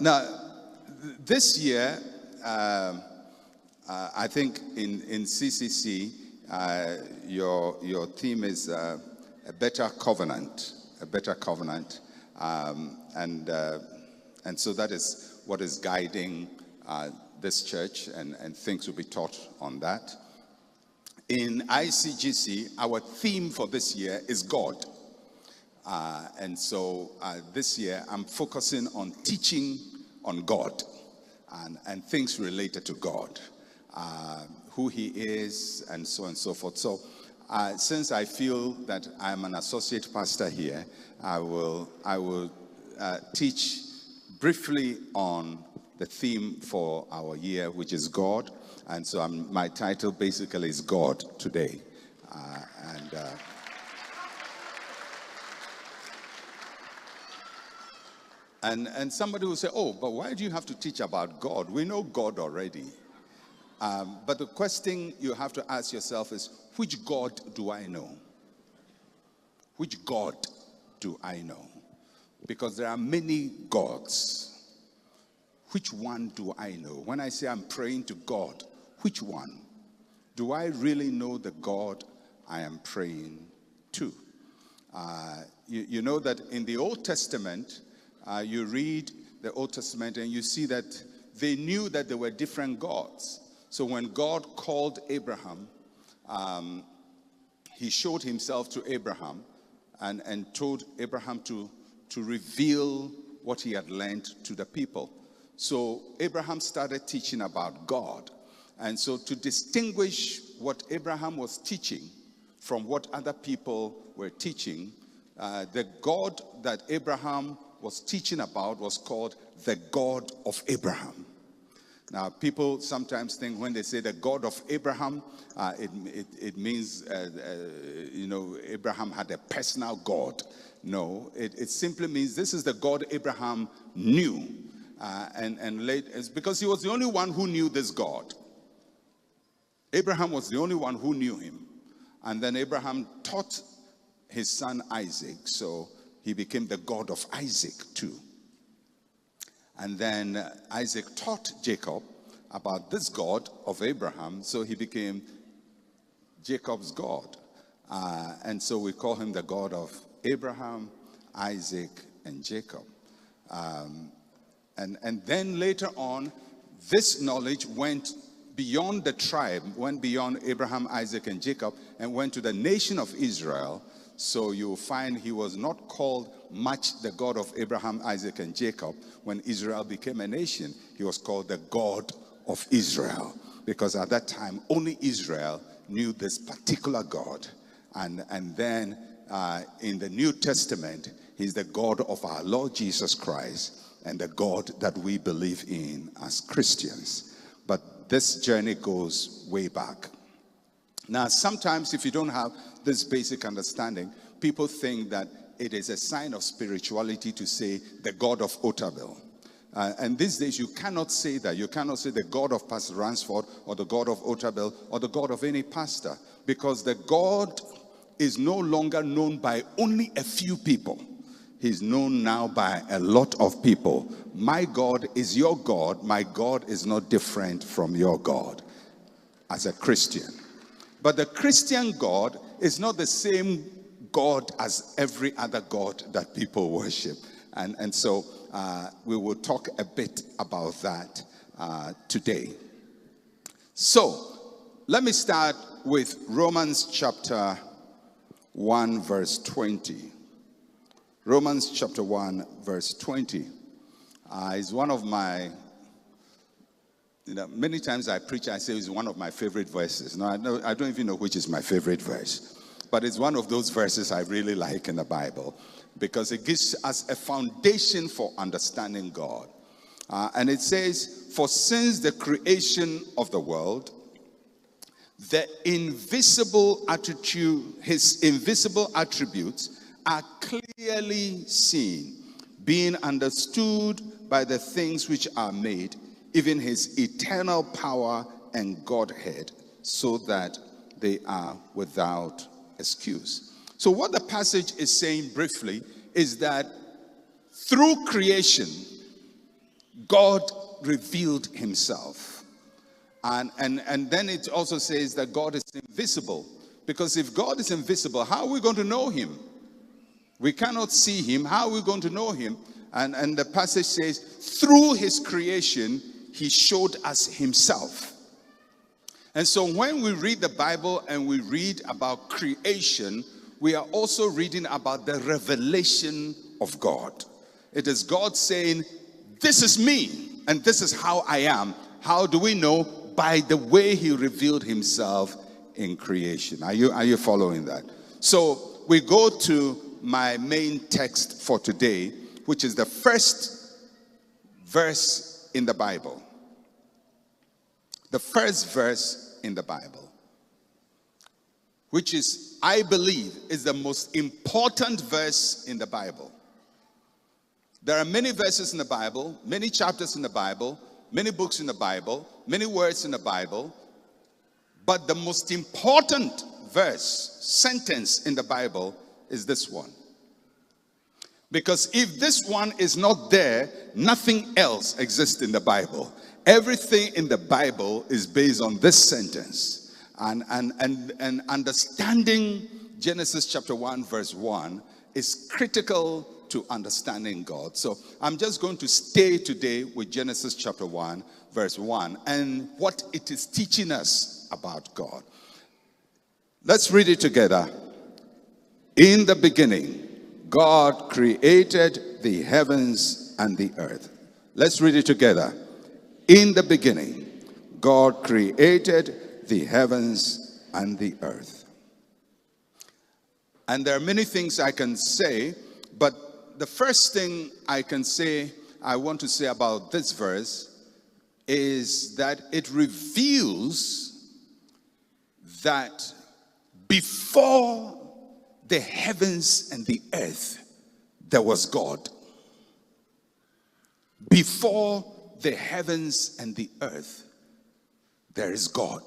Now, this year, I think in CCC, your theme is a better covenant, and so that is what is guiding this church, and things will be taught on that. In ICGC, our theme for this year is God. And so this year, I'm focusing on teaching on God and things related to God, who he is, and so on and so forth. So since I feel that I'm an associate pastor here, I will teach briefly on the theme for our year, which is God. And so my title basically is God Today. And somebody will say, oh, but why do you have to teach about God? We know God already. But the question you have to ask yourself is, which God do I know? Which God do I know? Because there are many gods. Which one do I know? When I say I'm praying to God, which one? Do I really know the God I am praying to? You know that in the Old Testament, you read the Old Testament and you see that they knew that there were different gods. So when God called Abraham, he showed himself to Abraham and told Abraham to reveal what he had learned to the people. So Abraham started teaching about God. And so to distinguish what Abraham was teaching from what other people were teaching, the God that Abraham was teaching about was called the God of Abraham. Now, people sometimes think when they say the God of Abraham, it means, Abraham had a personal God. No, it simply means this is the God Abraham knew. It's because he was the only one who knew this God. Abraham was the only one who knew him. And then Abraham taught his son Isaac, so he became the God of Isaac too. And then Isaac taught Jacob about this God of Abraham, so he became Jacob's God. And so we call him the God of Abraham, Isaac, and Jacob. And then later on, this knowledge went beyond the tribe, went beyond Abraham, Isaac, and Jacob, and went to the nation of Israel. So you'll find he was not called much the God of Abraham, Isaac, and Jacob when Israel became a nation. He was called the God of Israel, because at that time, only Israel knew this particular God. And then in the New Testament, he's the God of our Lord Jesus Christ and the God that we believe in as Christians. But this journey goes way back. Now, sometimes if you don't have this basic understanding, people think that it is a sign of spirituality to say the God of Otabil. And these days, you cannot say that. You cannot say the God of Pastor Ransford or the God of Otabil or the God of any pastor, because the God is no longer known by only a few people. He's known now by a lot of people. My God is your God. My God is not different from your God as a Christian. But the Christian God is not the same God as every other God that people worship. And so we will talk a bit about that today. So let me start with Romans chapter 1 verse 20. Romans chapter 1 verse 20 is one of my, many times I preach, I say it's one of my favorite verses. Now, I don't even know which is my favorite verse, but it's one of those verses I really like in the Bible, because it gives us a foundation for understanding God. And it says, for since the creation of the world, the invisible attitude, his invisible attributes are clearly seen, being understood by the things which are made, even his eternal power and Godhead, so that they are without excuse. So what the passage is saying briefly is that through creation, God revealed himself. And then it also says that God is invisible. Because if God is invisible, how are we going to know him? We cannot see him. How are we going to know him? And the passage says, through his creation, he showed us himself. And so when we read the Bible and we read about creation, we are also reading about the revelation of God. It is God saying, this is me and this is how I am. How do we know? By the way he revealed himself in creation. Are you following that? So we go to my main text for today, which is the first verse in the Bible. The first verse in the Bible, which is, I believe, is the most important verse in the Bible. There are many verses in the Bible, many chapters in the Bible, many books in the Bible, many words in the Bible, but the most important verse, sentence in the Bible is this one. Because if this one is not there, nothing else exists in the Bible. Everything in the Bible is based on this sentence. And understanding Genesis chapter 1 verse 1 is critical to understanding God. So I'm just going to stay today with Genesis chapter 1 verse 1 and what it is teaching us about God. Let's read it together. In the beginning, God created the heavens and the earth. Let's read it together. In the beginning, God created the heavens and the earth. And there are many things I can say, but the first thing I want to say about this verse is that it reveals that before the heavens and the earth, there was God. Before the heavens and the earth, there is God.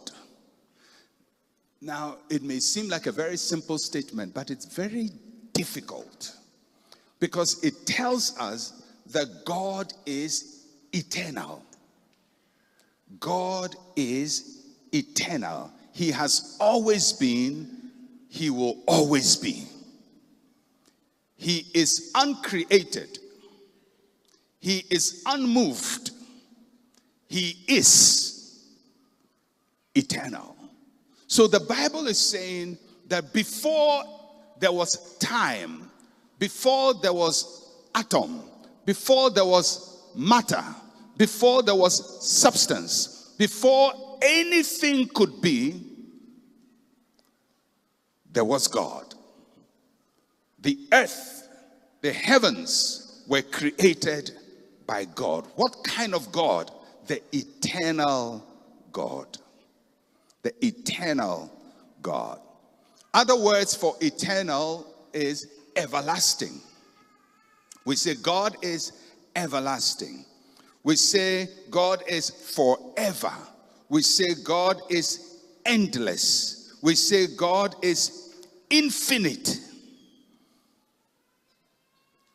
Now, it may seem like a very simple statement, but it's very difficult because it tells us that God is eternal. God is eternal. He has always been. He will always be. He is uncreated. He is unmoved. He is eternal. So the Bible is saying that before there was time, before there was atom, before there was matter, before there was substance, before anything could be, there was God. The earth, the heavens were created by God. What kind of God? The eternal God. The eternal God. Other words for eternal is everlasting. We say God is everlasting. We say God is forever. We say God is endless. We say God is infinite.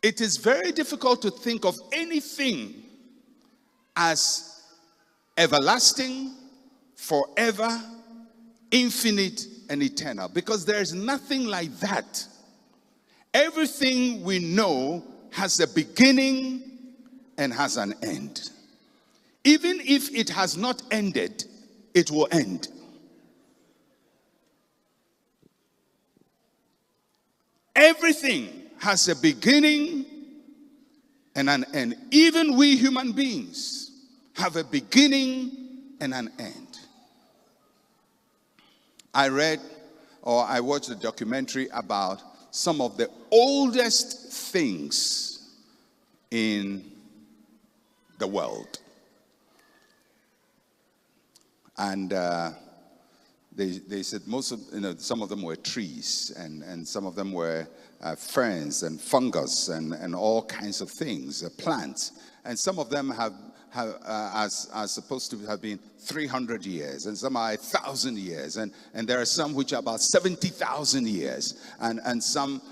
It is very difficult to think of anything as everlasting, forever, infinite, and eternal, because there is nothing like that. Everything we know has a beginning and has an end. Even if it has not ended, it will end. Everything has a beginning and an end. Even we human beings have a beginning and an end. I watched a documentary about some of the oldest things in the world. And they said some of them were trees, and some of them were ferns and fungus and all kinds of things, plants. And some of them are supposed to have been 300 years, and some are 1,000 years, and there are some which are about 70,000 years, and some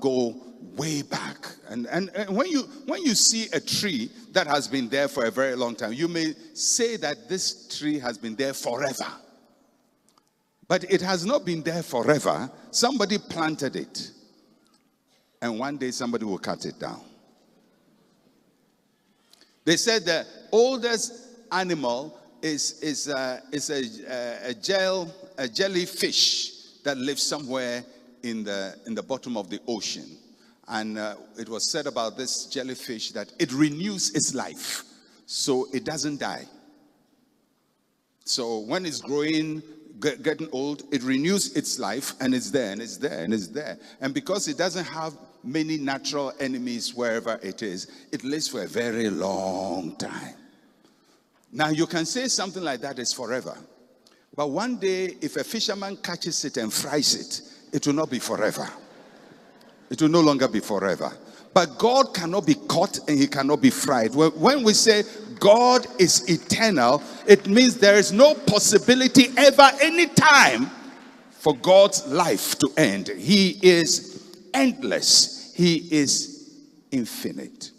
go way back. And when you see a tree that has been there for a very long time, you may say that this tree has been there forever. But it has not been there forever. Somebody planted it, and one day somebody will cut it down. They said the oldest animal is a jellyfish that lives somewhere in the bottom of the ocean. And it was said about this jellyfish that it renews its life, so it doesn't die. So when it's growing, getting old, it renews its life, and it's there, and it's there, and it's there. And because it doesn't have many natural enemies wherever it is, it lives for a very long time. Now you can say something like that is forever, but one day if a fisherman catches it and fries it, it will not be forever. It will no longer be forever. But God cannot be caught and he cannot be fried. When we say God is eternal, it means there is no possibility ever, any time, for God's life to end. He is endless. He is infinite.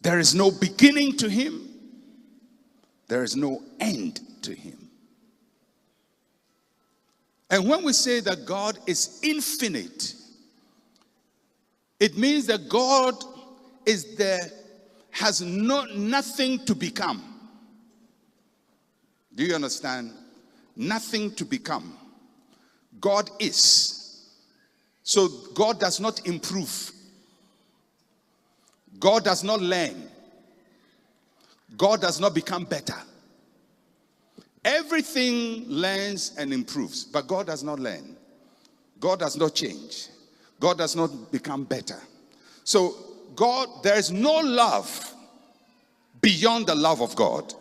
There is no beginning to him. There is no end to him. And when we say that God is infinite, it means that God is there, has nothing to become. Do you understand? Nothing to become. God is. So God does not improve. God does not learn. God does not become better. Everything learns and improves, but God does not learn. God does not change. God does not become better. So God, there is no love beyond the love of God.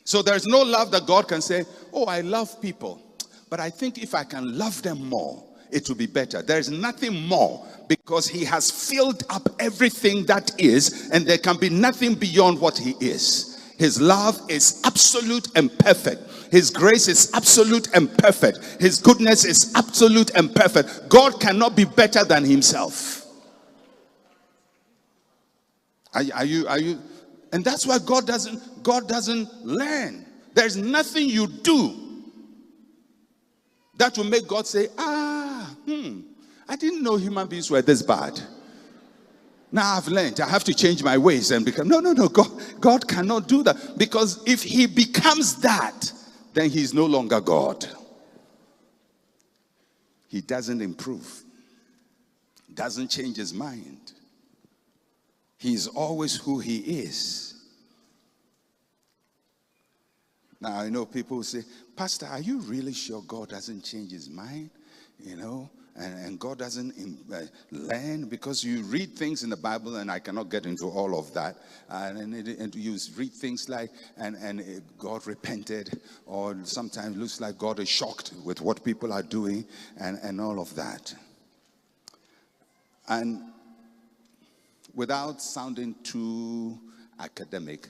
So there is no love that God can say, oh, I love people, but I think if I can love them more, it will be better. There is nothing more, because he has filled up everything that is, and there can be nothing beyond what he is. His love is absolute and perfect. His grace is absolute and perfect. His goodness is absolute and perfect. God cannot be better than himself. Are you? And that's why God doesn't learn. There's nothing you do that will make God say, I didn't know human beings were this bad. Now I've learned, I have to change my ways and become. No. God cannot do that. Because if he becomes that, then he's no longer God. He doesn't improve. Doesn't change his mind. He's always who he is. Now I know people who say, Pastor, are you really sure God doesn't change his mind? You know? And God doesn't learn, because you read things in the Bible, and I cannot get into all of that. And you read things like, and God repented, or sometimes looks like God is shocked with what people are doing, and all of that. And without sounding too academic,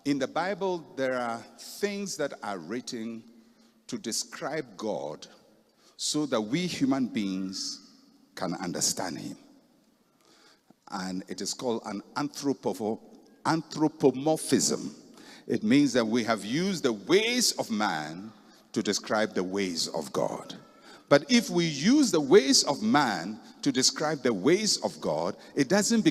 in the Bible there are things that are written to describe God, so that we human beings can understand him. And it is called an anthropomorphism. It means that we have used the ways of man to describe the ways of God. But if we use the ways of man to describe the ways of God, it doesn't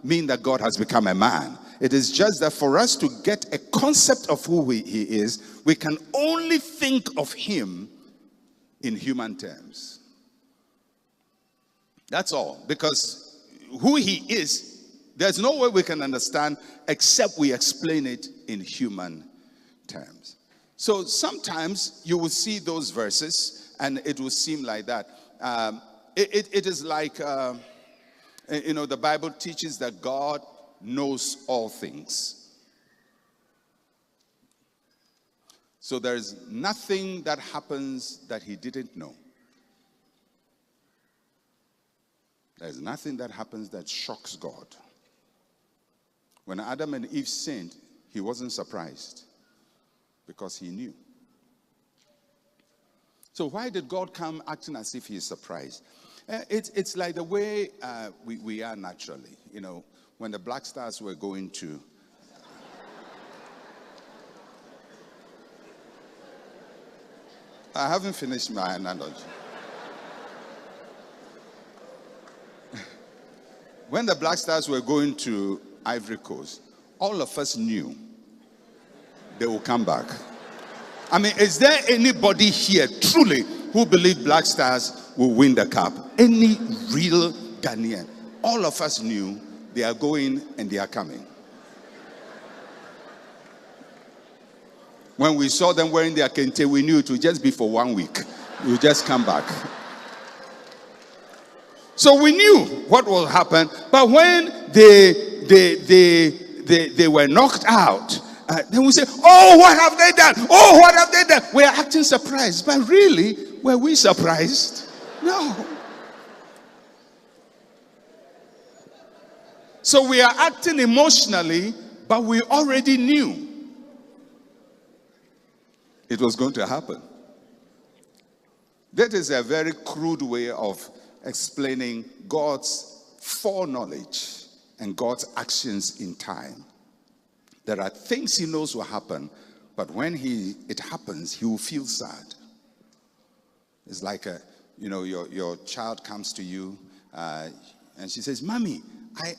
mean that God has become a man. It is just that for us to get a concept of who he is, we can only think of him in human terms. That's all. Because who he is, there's no way we can understand except we explain it in human terms. So sometimes you will see those verses and it will seem like that. It is like, the Bible teaches that God knows all things. So there's nothing that happens that he didn't know. There's nothing that happens that shocks God. When Adam and Eve sinned, he wasn't surprised because he knew. So why did God come acting as if he is surprised? It's like the way we are naturally. You know, when the Black Stars were going to... I haven't finished my analogy. When the Black Stars were going to Ivory Coast, all of us knew they will come back. I mean, is there anybody here truly who believe Black Stars will win the cup? Any real Ghanaian? All of us knew they are going and they are coming. When we saw them wearing their kente, we knew it would just be for 1 week. We would just come back. So we knew what will happen. But when they were knocked out, then we say, oh, what have they done? Oh, what have they done? We are acting surprised. But really, were we surprised? No. So we are acting emotionally, but we already knew it was going to happen. That is a very crude way of explaining God's foreknowledge and God's actions in time. There are things he knows will happen, but when it happens, he will feel sad. It's like your child comes to you and she says, Mommy,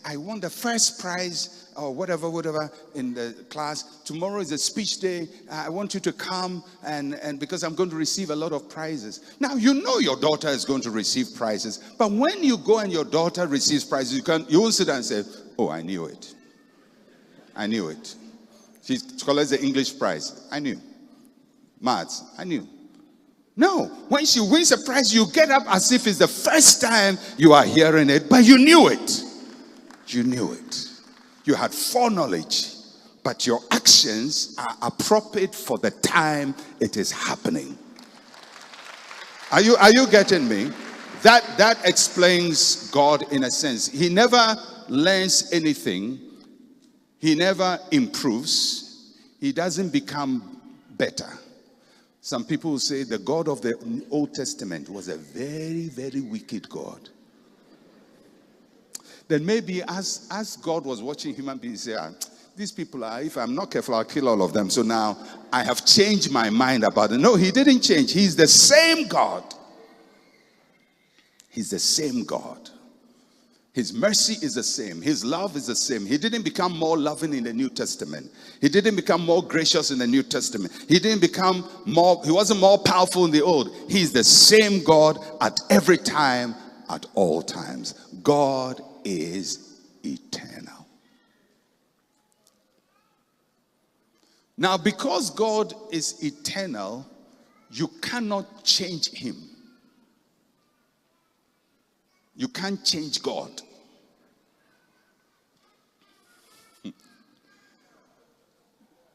I won the first prize or whatever in the class. Tomorrow is a speech day. I want you to come and because I'm going to receive a lot of prizes. Now, you know your daughter is going to receive prizes, but when you go and your daughter receives prizes, you won't sit there and say, oh, I knew it. I knew it. She collects the English prize. I knew. Maths. I knew. No. When she wins a prize, you get up as if it's the first time you are hearing it, but you knew it. You knew it. You had foreknowledge, but your actions are appropriate for the time it is happening. Are you getting me? That explains God in a sense. He never learns anything. He never improves. He doesn't become better. Some people say the God of the Old Testament was a very, very wicked God. Then maybe as God was watching human beings, say, these people are, if I'm not careful, I'll kill all of them. So now I have changed my mind about it. No, he didn't change. He's the same God. He's the same God. His mercy is the same. His love is the same. He didn't become more loving in the New Testament. He didn't become more gracious in the New Testament. He wasn't more powerful in the Old. He's the same God at every time, at all times. God is eternal. Now, because God is eternal, you cannot change him. You can't change God.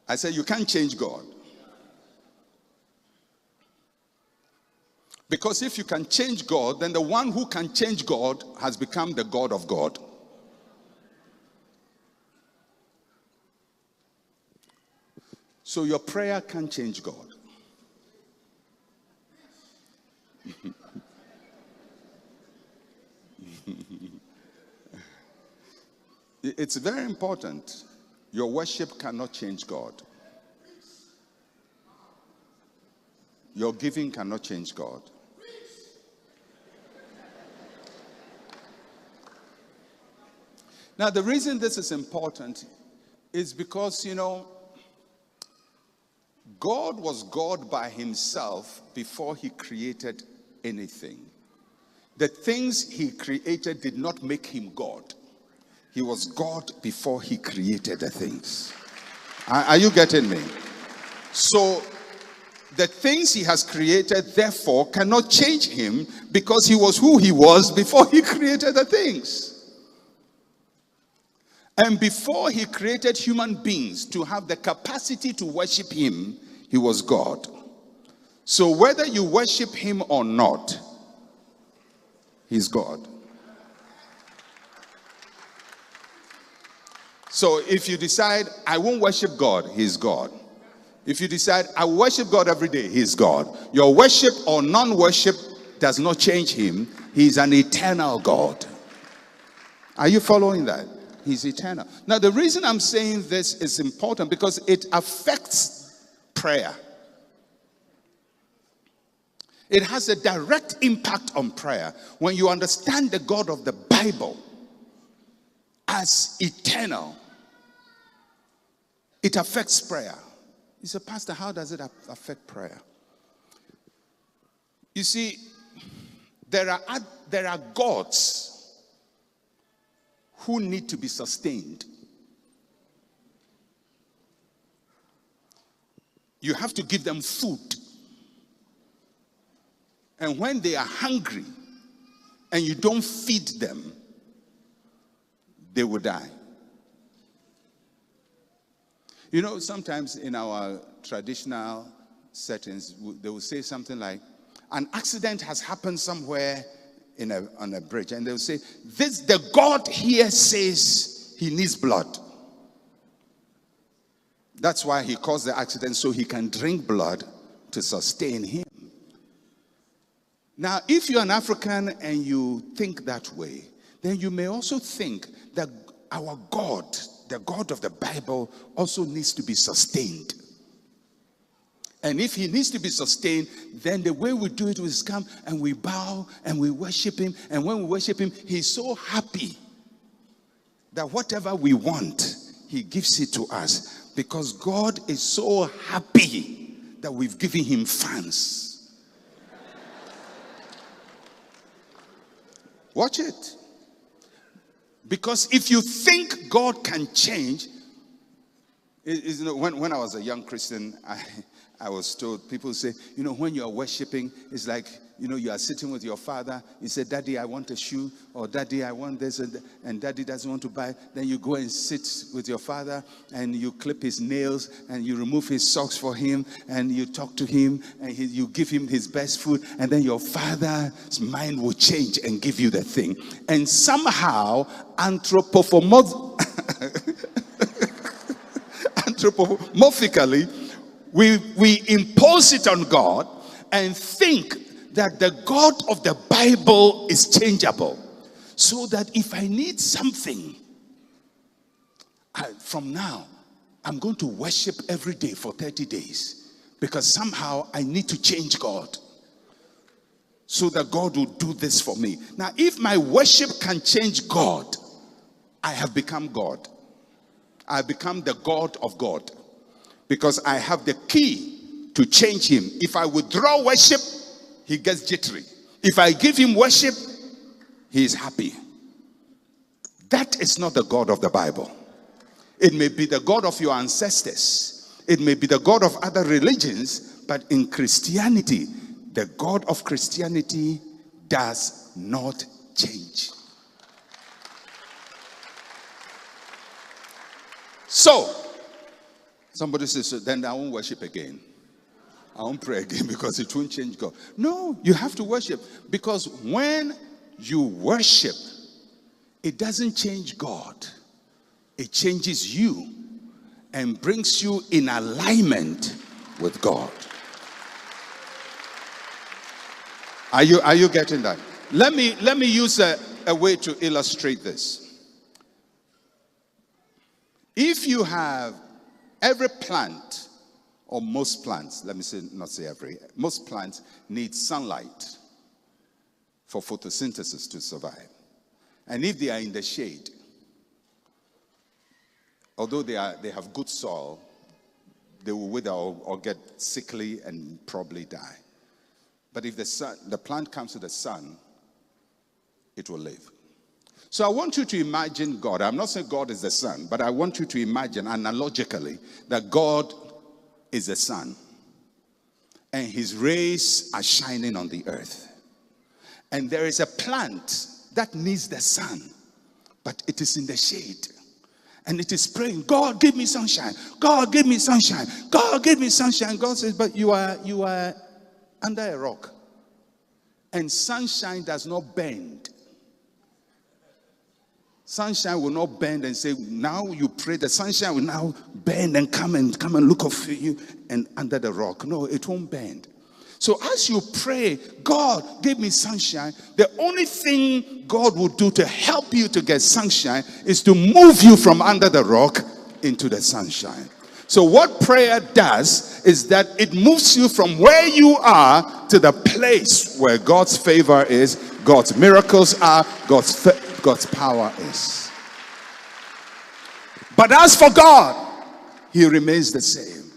I said you can't change God. Because if you can change God, then the one who can change God has become the God of God. So your prayer can't change God. It's very important. Your worship cannot change God. Your giving cannot change God. Now, the reason this is important is because, God was God by himself before he created anything. The things he created did not make him God. He was God before he created the things. Are you getting me? So, the things he has created, therefore, cannot change him because he was who he was before he created the things. And before he created human beings to have the capacity to worship him, he was God. So whether you worship him or not, he's God. So if you decide, I won't worship God, he's God. If you decide, I worship God every day, he's God. Your worship or non-worship does not change him. He's an eternal God. Are you following that? He's eternal. Now, the reason I'm saying this is important because it affects prayer. It has a direct impact on prayer. When you understand the God of the Bible as eternal, it affects prayer. You say, Pastor, how does it affect prayer? You see, there are gods who need to be sustained. You have to give them food. And when they are hungry and you don't feed them, they will die. You know, sometimes in our traditional settings, they will say something like, an accident has happened somewhere on a bridge. And they will say, the God here says he needs blood. That's why he caused the accident, so he can drink blood to sustain him. Now, if you're an African and you think that way, then you may also think that our God, the God of the Bible, also needs to be sustained. And if he needs to be sustained, then the way we do it is come and we bow and we worship him. And when we worship him, he's so happy that whatever we want, he gives it to us. Because God is so happy that we've given him fans. Watch it. Because if you think God can change, when I was a young Christian, I was told, people say, when you are worshiping, it's like, you are sitting with your father. You say, Daddy, I want a shoe, or Daddy, I want this, and Daddy doesn't want to buy. Then you go and sit with your father, and you clip his nails, and you remove his socks for him, and you talk to him, and you give him his best food, and then your father's mind will change and give you the thing. And somehow, anthropomorphically, we impose it on God and think that the God of the Bible is changeable. So that if I need something, from now, I'm going to worship every day for 30 days. Because somehow I need to change God. So that God will do this for me. Now, if my worship can change God, I have become God. I have become the God of God. Because I have the key to change him. If I withdraw worship, he gets jittery. If I give him worship, he is happy. That is not the God of the Bible. It may be the God of your ancestors. It may be the God of other religions. But in Christianity, the God of Christianity does not change. So, somebody says, so then I won't worship again. I won't pray again because it won't change God. No, you have to worship. Because when you worship, it doesn't change God. It changes you and brings you in alignment with God. Are you getting that? Let me use a way to illustrate this. If you have every plant, or most plants, not say every, most plants need sunlight for photosynthesis to survive. And if they are in the shade, although they have good soil, they will wither or get sickly and probably die. But if the plant comes to the sun, it will live. So I want you to imagine God. I'm not saying God is the sun, but I want you to imagine analogically that God is the sun. And his rays are shining on the earth. And there is a plant that needs the sun, but it is in the shade. And it is praying, God, give me sunshine. God, give me sunshine. God, give me sunshine. God says, but you are under a rock. And sunshine does not bend. Sunshine will not bend and say, now you pray, the sunshine will now bend and come and look for you and under the rock. No, it won't bend. So as you pray, God, give me sunshine, the only thing God will do to help you to get sunshine is to move you from under the rock into the sunshine. So what prayer does is that it moves you from where you are to the place where God's favor is, God's miracles are, God's power is. But as for God, he remains the same.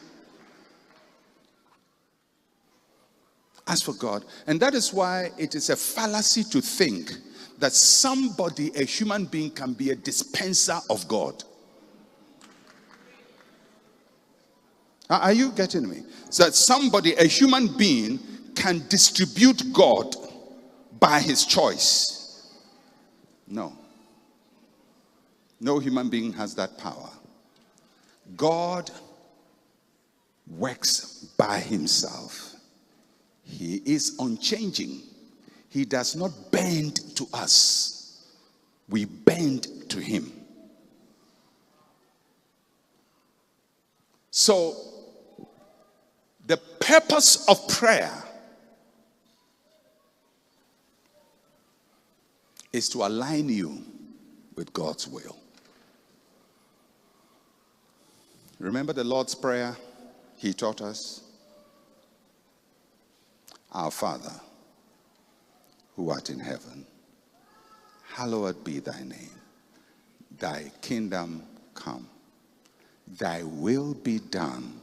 As for God, and that is why it is a fallacy to think that somebody, a human being, can be a dispenser of God. Are you getting me? So that somebody, a human being, can distribute God by his choice. No. No human being has that power. God works by himself. He is unchanging. He does not bend to us. We bend to him. So, the purpose of prayer is to align you with God's will. Remember the Lord's Prayer he taught us? Our Father, who art in heaven, hallowed be thy name. Thy kingdom come. Thy will be done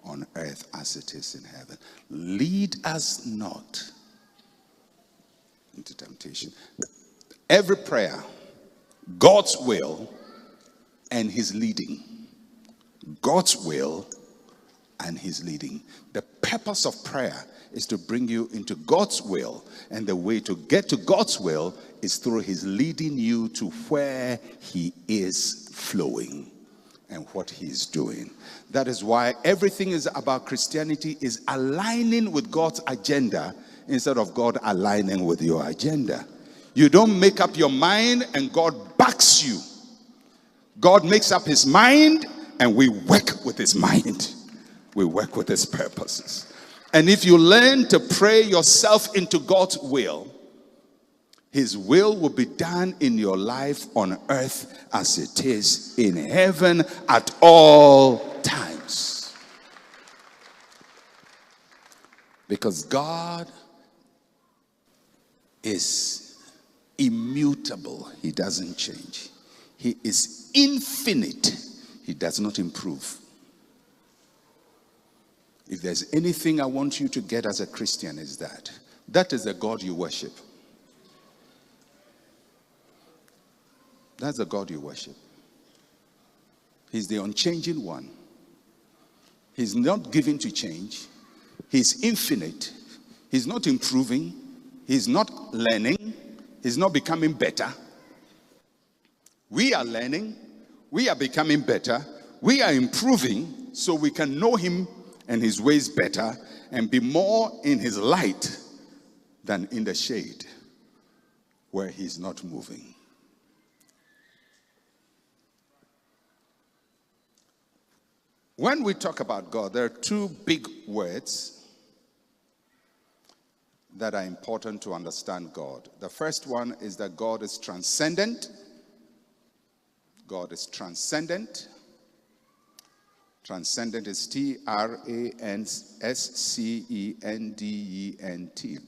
on earth as it is in heaven. Lead us not into temptation. Every prayer, God's will and his leading. God's will and his leading. The purpose of prayer is to bring you into God's will, and the way to get to God's will is through his leading you to where he is flowing and what he's doing. That is why everything is about Christianity is aligning with God's agenda instead of God aligning with your agenda. You don't make up your mind and God backs you. God makes up his mind and we work with his mind. We work with his purposes. And if you learn to pray yourself into God's will, his will be done in your life on earth as it is in heaven at all times. Because God is immutable. He doesn't change. He is infinite. He does not improve. If there's anything I want you to get as a Christian, is that is the God you worship. That's the God you worship. He's the unchanging one. He's not given to change. He's infinite. He's not improving. He's not learning. He's not becoming better. We are learning. We are becoming better. We are improving so we can know him and his ways better and be more in his light than in the shade where he's not moving. When we talk about God, there are two big words that are important to understand God. The first one is that God is transcendent. God is transcendent. Transcendent is Transcendent.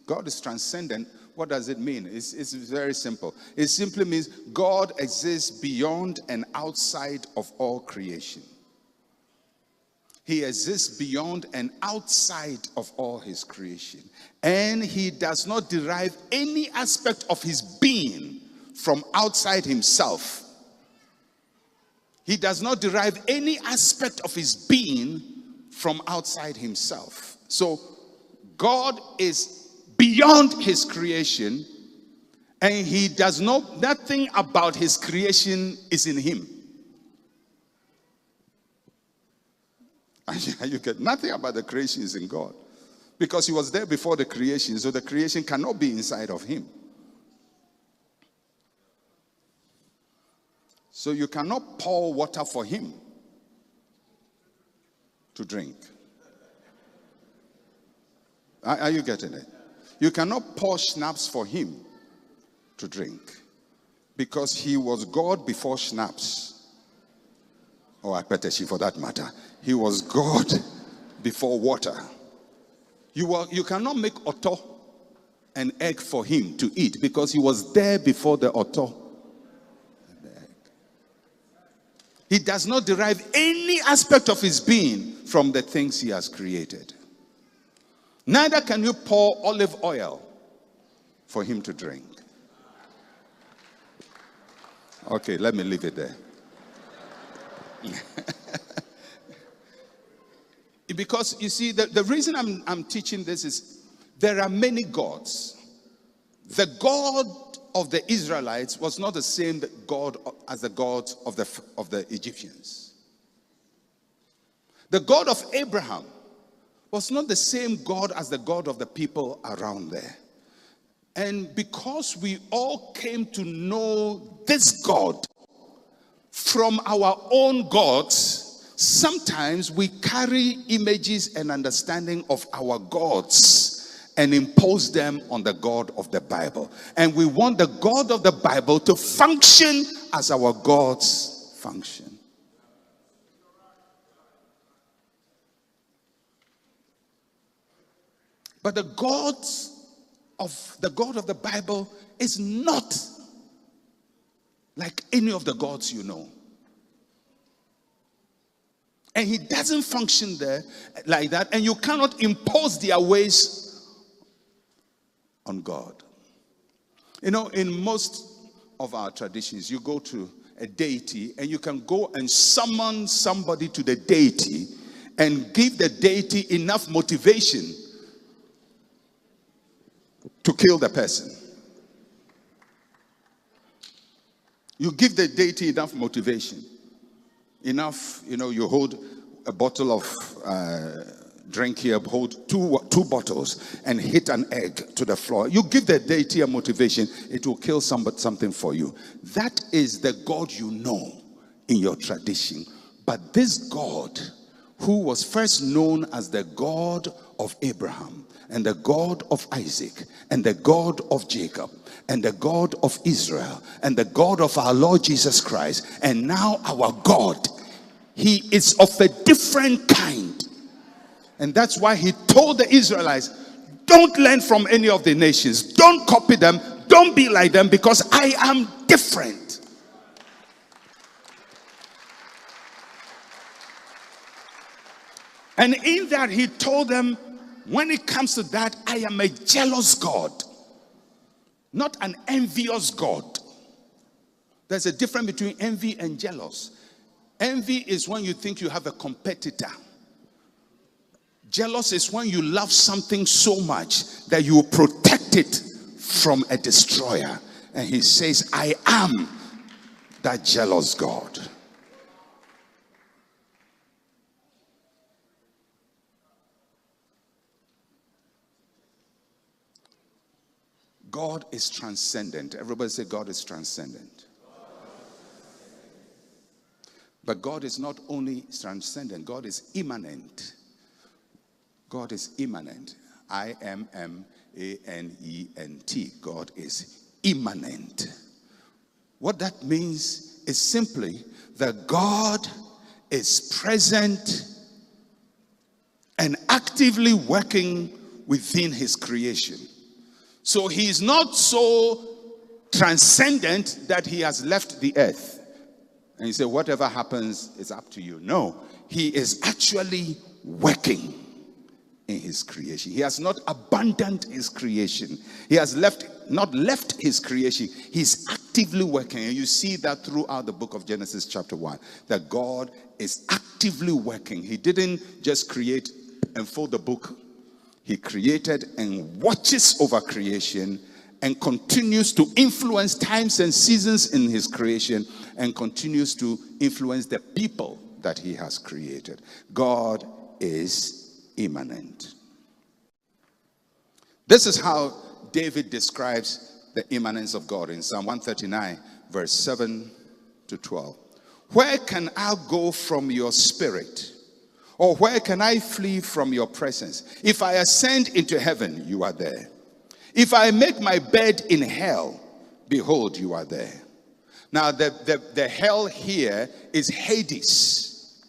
God is transcendent. What does it mean? It's very simple. It simply means God exists beyond and outside of all creation. He exists beyond and outside of all his creation. And he does not derive any aspect of his being from outside himself. He does not derive any aspect of his being from outside himself. So God is beyond his creation, and he does not, nothing about his creation is in him. You get nothing about the creation is in God, because he was there before the creation, so the creation cannot be inside of him. So you cannot pour water for him to drink. Are you getting it? You cannot pour schnapps for him to drink, because he was God before schnapps. Or Akpeteshi for that matter. He was God before water. You cannot make oto an egg for him to eat, because he was there before the oto. He does not derive any aspect of his being from the things he has created. Neither can you pour olive oil for him to drink. Okay, let me leave it there. Because you see, the reason I'm teaching this is there are many gods. The God of the Israelites was not the same God as the God of the Egyptians. The God of Abraham was not the same God as the God of the people around there. And because we all came to know this God from our own gods, sometimes we carry images and understanding of our gods and impose them on the God of the Bible. And we want the God of the Bible to function as our gods function. But the God of the Bible is not like any of the gods you know. And he doesn't function there like that. And you cannot impose their ways on God. You know, in most of our traditions, you go to a deity and you can go and summon somebody to the deity and give the deity enough motivation to kill the person. You give the deity enough motivation. Enough, you hold a bottle of drink here, hold two bottles and hit an egg to the floor. You give the deity a motivation, it will kill something for you. That is the God you know in your tradition. But this God, who was first known as the God of Abraham, and the God of Isaac, and the God of Jacob, and the God of Israel, and the God of our Lord Jesus Christ, and now our God, he is of a different kind. And that's why he told the Israelites, don't learn from any of the nations, don't copy them, don't be like them, because I am different. And in that he told them, when it comes to that, I am a jealous God, not an envious God. There's a difference between envy and jealous. Envy is when you think you have a competitor. Jealous is when you love something so much that you protect it from a destroyer. And he says, I am that jealous God. God is transcendent. Everybody say God is transcendent. But God is not only transcendent, God is immanent. God is immanent. I-M-M-A-N-E-N-T. God is immanent. What that means is simply that God is present and actively working within his creation. So he is not so transcendent that he has left the earth. And you say, whatever happens is up to you. No, he is actually working in his creation. He has not abandoned his creation. He has not left his creation. He's actively working. And you see that throughout the book of Genesis chapter 1, that God is actively working. He didn't just create and fold the book. He created and watches over creation and continues to influence times and seasons in his creation and continues to influence the people that he has created. God is immanent. This is how David describes the immanence of God in Psalm 139, verse 7 to 12. Where can I go from your spirit? Or where can I flee from your presence? If I ascend into heaven, you are there. If I make my bed in hell, behold, you are there. Now, the hell here is Hades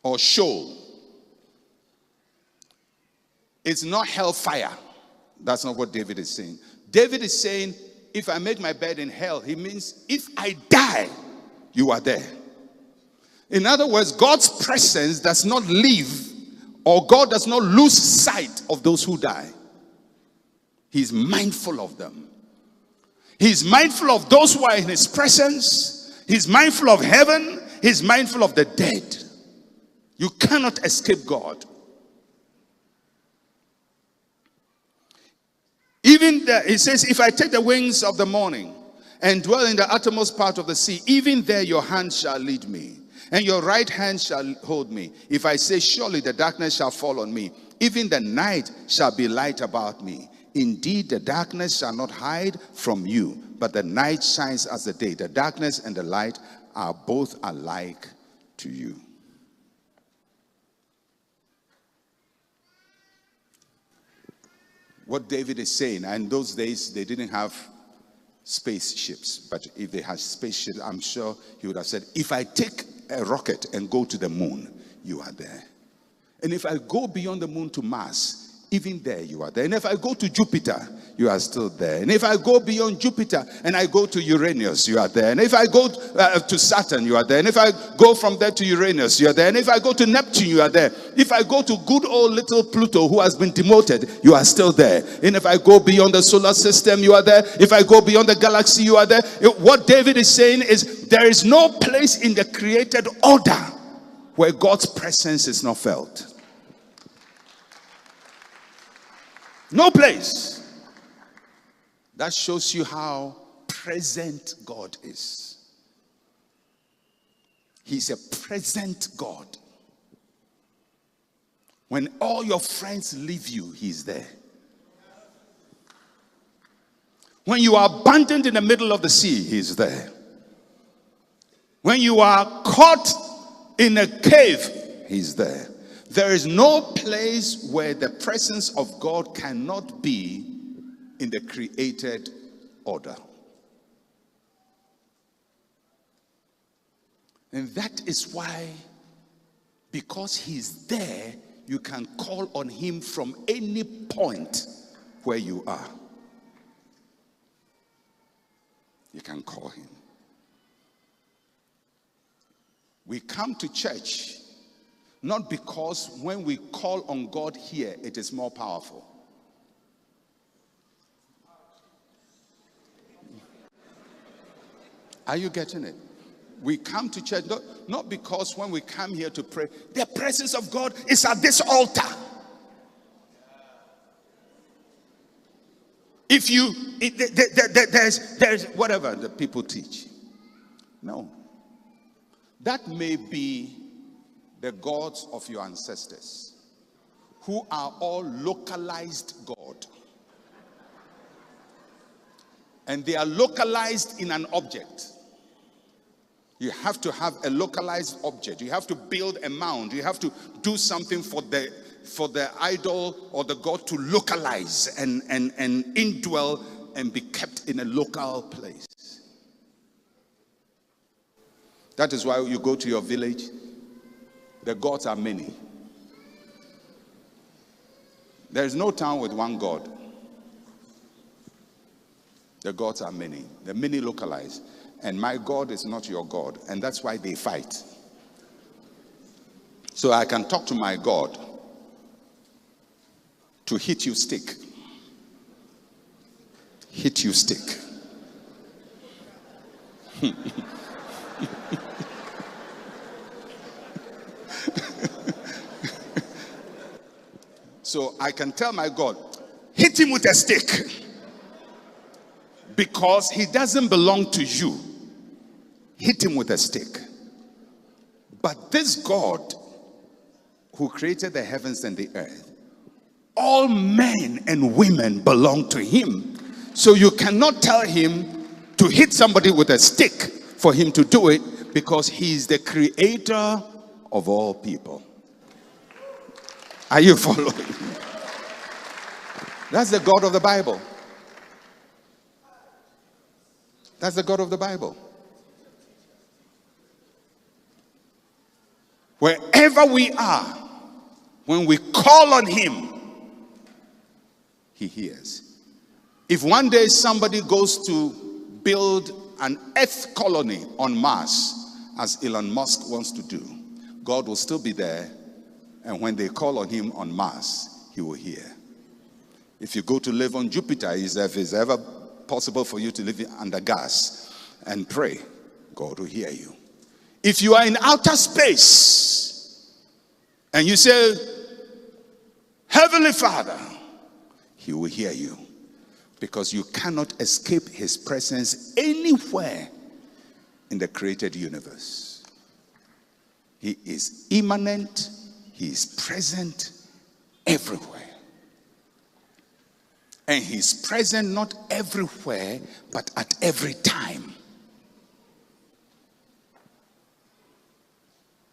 or Sheol. It's not hellfire. That's not what David is saying. David is saying, if I make my bed in hell, he means if I die, you are there. In other words, God's presence does not leave, or God does not lose sight of those who die. He's mindful of them. He's mindful of those who are in his presence. He's mindful of heaven. He's mindful of the dead. You cannot escape God. Even there, he says, if I take the wings of the morning and dwell in the uttermost part of the sea, even there your hand shall lead me, and your right hand shall hold me. If I say, surely the darkness shall fall on me, even the night shall be light about me. Indeed, the darkness shall not hide from you, but the night shines as the day. The darkness and the light are both alike to you. What David is saying, and in those days they didn't have spaceships, but if they had spaceships, I'm sure he would have said, if I take a rocket and go to the moon, you are there. And if I go beyond the moon to Mars, even there you are there. And if I go to Jupiter, you are still there. And if I go beyond Jupiter and I go to Uranus, you are there. And if I go to Saturn, you are there. And if I go from there to Uranus, you are there. And if I go to Neptune, you are there. If I go to good old little Pluto, who has been demoted, you are still there. And if I go beyond the solar system, you are there. If I go beyond the galaxy, you are there. What David is saying is, there is no place in the created order where God's presence is not felt. No place. That shows you how present God is. He's a present God. When all your friends leave you, he's there. When you are abandoned in the middle of the sea, he's there. When you are caught in a cave, he's there. There is no place where the presence of God cannot be in the created order. And that is why, because he's there, you can call on him from any point where you are. You can call him. We come to church not because when we call on God here, it is more powerful. Are you getting it? We come to church not because when we come here to pray, the presence of God is at this altar. If you, there's whatever the people teach. No. That may be the gods of your ancestors, who are all localized God. And they are localized in an object. You have to have a localized object. You have to build a mound. You have to do something for the idol or the god to localize and indwell and be kept in a local place. That is why you go to your village. The gods are many. There is no town with one god. The gods are many. They're many localized. And my God is not your God. And that's why they fight. So I can talk to my God to hit you stick. Hit you stick. So I can tell my God, hit him with a stick. Because he doesn't belong to you. Hit him with a stick. But this God who created the heavens and the earth, all men and women belong to him. So you cannot tell him to hit somebody with a stick for him to do it, because he's the creator of all people. Are you following? That's the God of the Bible. That's the God of the Bible. Wherever we are, when we call on him, he hears. If one day somebody goes to build an Earth colony on Mars, as Elon Musk wants to do, God will still be there, and when they call on him on Mars, he will hear. If you go to live on Jupiter, if it's ever possible for you to live under gas and pray, God will hear you. If you are in outer space and you say, Heavenly Father, he will hear you, because you cannot escape his presence anywhere in the created universe. He is immanent, he is present everywhere. And he's present not everywhere, but at every time.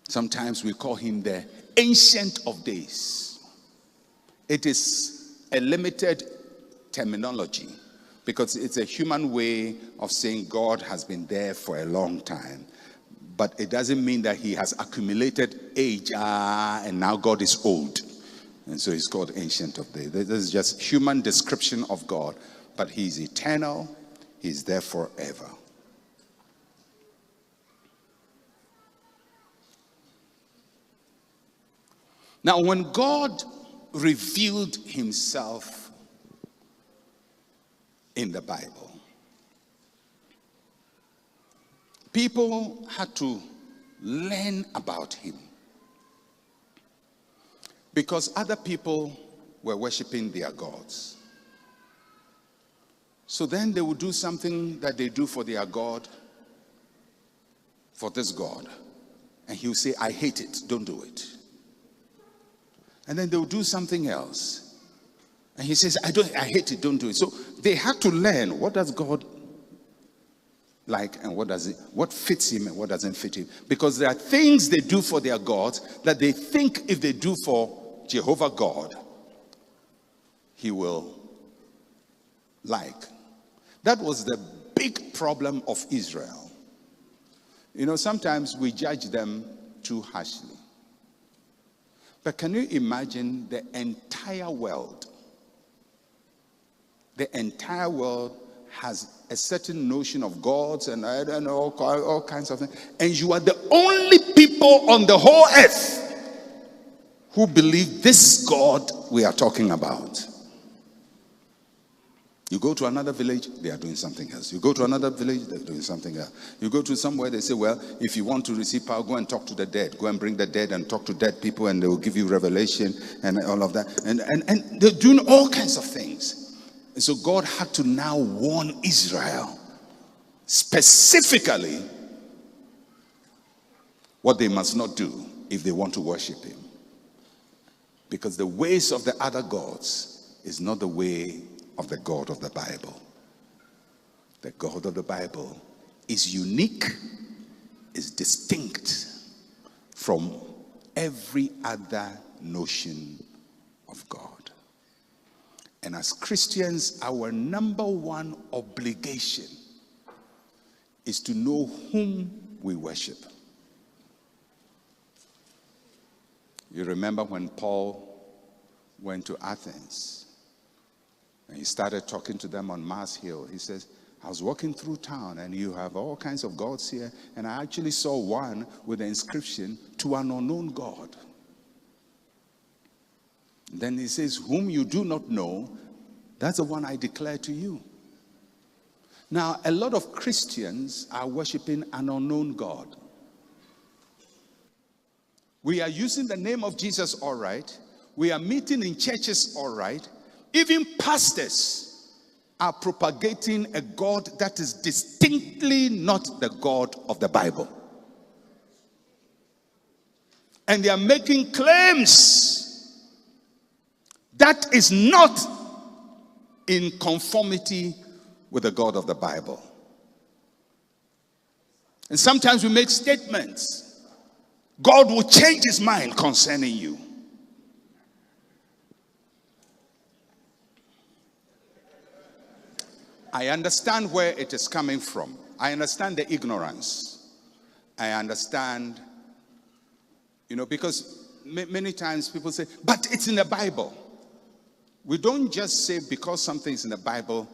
Sometimes we call him the Ancient of Days. It is a limited terminology, because it's a human way of saying God has been there for a long time. But it doesn't mean that he has accumulated age, and now God is old. And so he's called Ancient of Days. This is just human description of God. But he's eternal. He's there forever. Now, when God revealed himself in the Bible, people had to learn about him, because other people were worshiping their gods. So then they would do something that they do for their God, for this God. And he would say, I hate it, don't do it. And then they would do something else. And he says, I hate it, don't do it. So they had to learn, what does God like, and what fits him and what doesn't fit him. Because there are things they do for their gods that they think if they do for Jehovah God, he will like. That was the big problem of Israel. You know, sometimes we judge them too harshly. But can you imagine the entire world? The entire world has a certain notion of gods and I don't know, all kinds of things. And you are the only people on the whole earth who believe this God we are talking about. You go to another village, they are doing something else. You go to another village, they're doing something else. You go to somewhere, they say, well, if you want to receive power, go and talk to the dead. Go and bring the dead and talk to dead people, and they will give you revelation and all of that. And they're doing all kinds of things. And so God had to now warn Israel specifically what they must not do if they want to worship him. Because the ways of the other gods is not the way of the God of the Bible. The God of the Bible is unique, is distinct from every other notion of God. And as Christians, our number one obligation is to know whom we worship. You remember when Paul went to Athens and he started talking to them on Mars Hill. He says, I was walking through town and you have all kinds of gods here, and I actually saw one with the inscription, to an unknown God. Then he says, whom you do not know, that's the one I declare to you. Now, a lot of Christians are worshiping an unknown God. We are using the name of Jesus all right. We are meeting in churches all right. Even pastors are propagating a God that is distinctly not the God of the Bible. And they are making claims that is not in conformity with the God of the Bible. And sometimes we make statements. God will change his mind concerning you. I understand where it is coming from. I understand the ignorance. I understand, because many times people say, but it's in the Bible. We don't just say because something is in the Bible,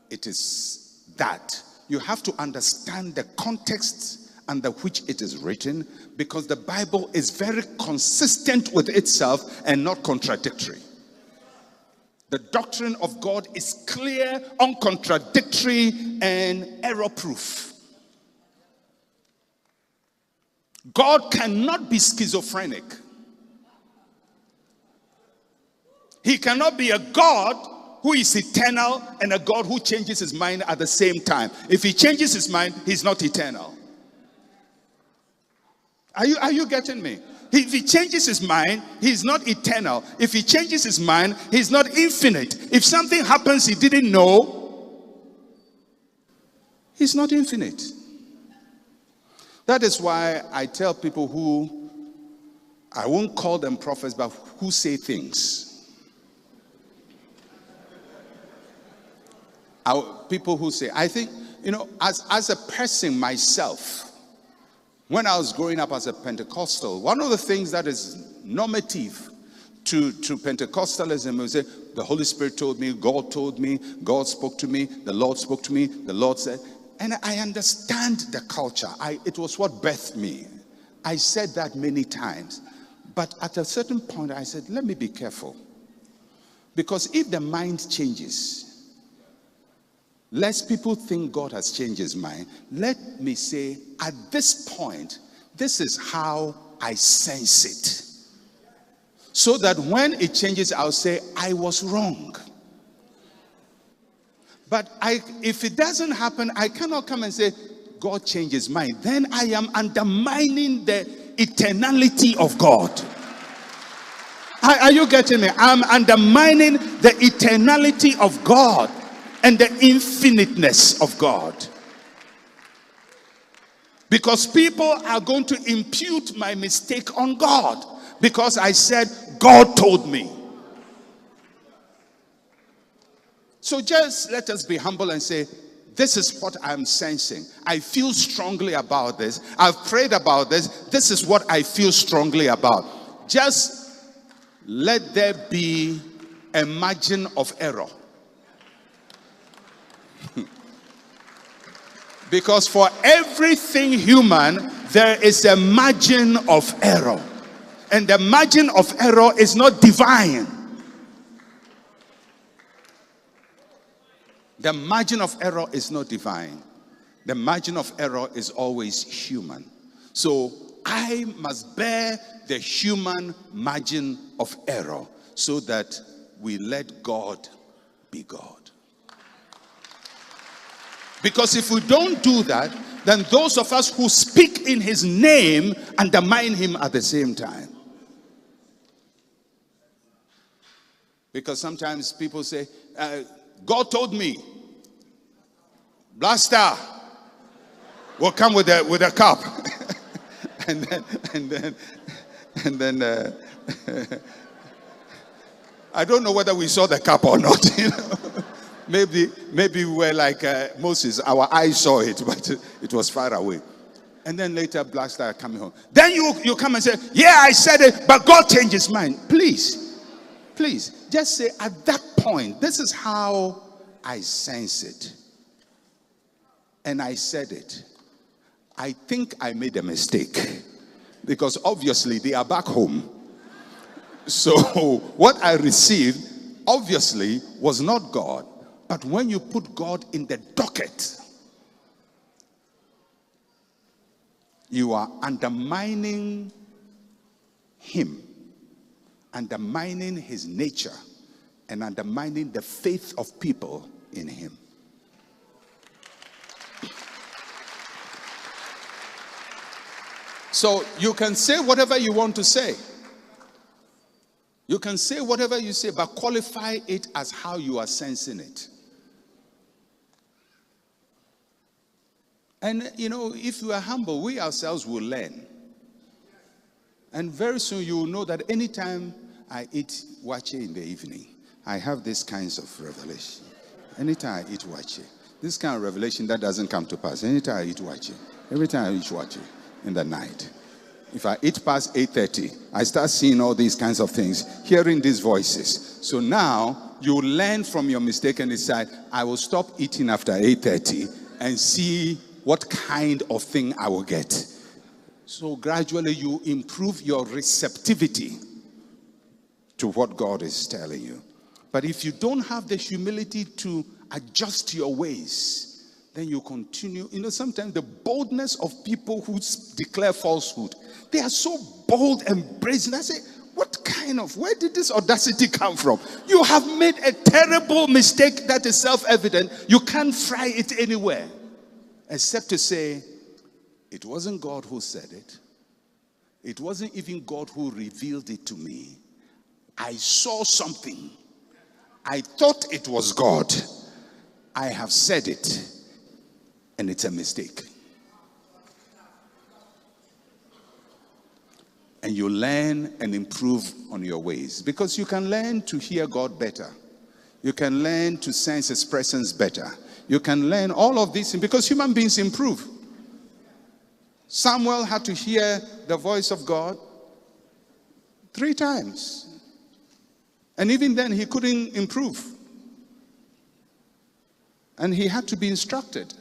it is that. You have to understand the context under which it is written, because the Bible is very consistent with itself and not contradictory. The doctrine of God is clear, uncontradictory, and error-proof. God cannot be schizophrenic. He cannot be a God who is eternal and a God who changes his mind at the same time. If he changes his mind, he's not eternal. Are you getting me? If he changes his mind, he's not eternal. If he changes his mind, he's not infinite. If something happens he didn't know, he's not infinite. That is why I tell people who, I won't call them prophets, but who say things. People who say, I think, as a person myself, when I was growing up as a Pentecostal, one of the things that is normative to Pentecostalism is that the Holy Spirit told me, God spoke to me, the Lord spoke to me, the Lord said. And I understand the culture. It was what birthed me. I said that many times. But at a certain point, I said, let me be careful. Because if the mind changes, lest people think God has changed his mind, let me say, at this point, this is how I sense it. So that when it changes, I'll say, I was wrong. But if it doesn't happen, I cannot come and say, God changed his mind. Then I am undermining the eternality of God. Are you getting me? I'm undermining the eternality of God and the infiniteness of God. Because people are going to impute my mistake on God. Because I said, God told me. So just let us be humble and say, this is what I'm sensing. I feel strongly about this. I've prayed about this. This is what I feel strongly about. Just let there be a margin of error. Because for everything human, there is a margin of error. And the margin of error is not divine. The margin of error is not divine. The margin of error is always human. So I must bear the human margin of error so that we let God be God. Because if we don't do that, then those of us who speak in his name undermine him at the same time. Because sometimes people say, God told me, Blaster will come with a cup. and then I don't know whether we saw the cup or not. Maybe we were like Moses. Our eyes saw it, but it was far away. And then later, Blaster coming home. Then you come and say, yeah, I said it, but God changed his mind. Please, just say at that point, this is how I sense it. And I said it. I think I made a mistake. Because obviously they are back home. So what I received obviously was not God. But when you put God in the docket, you are undermining him, undermining his nature, and undermining the faith of people in him. So you can say whatever you want to say. You can say whatever you say, but qualify it as how you are sensing it. And, if you are humble, we ourselves will learn. And very soon you will know that anytime I eat wache in the evening, I have these kinds of revelation. Anytime I eat wache, this kind of revelation that doesn't come to pass. Anytime I eat wache, every time I eat wache in the night. If I eat past 8:30, I start seeing all these kinds of things, hearing these voices. So now you learn from your mistake and decide, I will stop eating after 8:30 and see what kind of thing I will get. So gradually you improve your receptivity to what God is telling you. But if you don't have the humility to adjust your ways, then you continue. Sometimes the boldness of people who declare falsehood, they are so bold and brazen. I say, where did this audacity come from? You have made a terrible mistake that is self-evident. You can't fry it anywhere, except to say, it wasn't God who said it. It wasn't even God who revealed it to me. I saw something. I thought it was God. I have said it, and it's a mistake. And you learn and improve on your ways, because you can learn to hear God better. You can learn to sense His presence better. You can learn all of these things because human beings improve. Samuel had to hear the voice of God 3 times. And even then, he couldn't improve. And he had to be instructed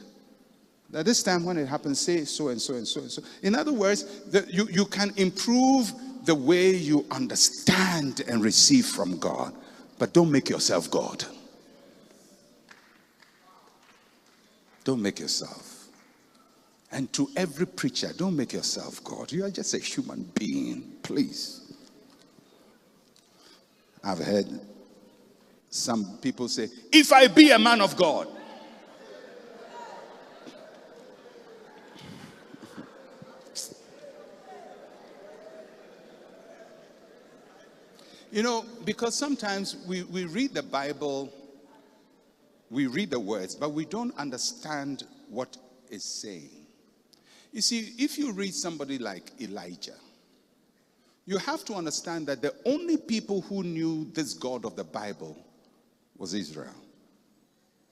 that this time when it happens, say so and so and so and so. In other words, you can improve the way you understand and receive from God. But don't make yourself God. Don't make yourself. And to every preacher, don't make yourself God. You are just a human being, please. I've heard some people say, if I be a man of God. Because sometimes we read the Bible, we read the words, but we don't understand what it's saying. You see, if you read somebody like Elijah, you have to understand that the only people who knew this God of the Bible was Israel.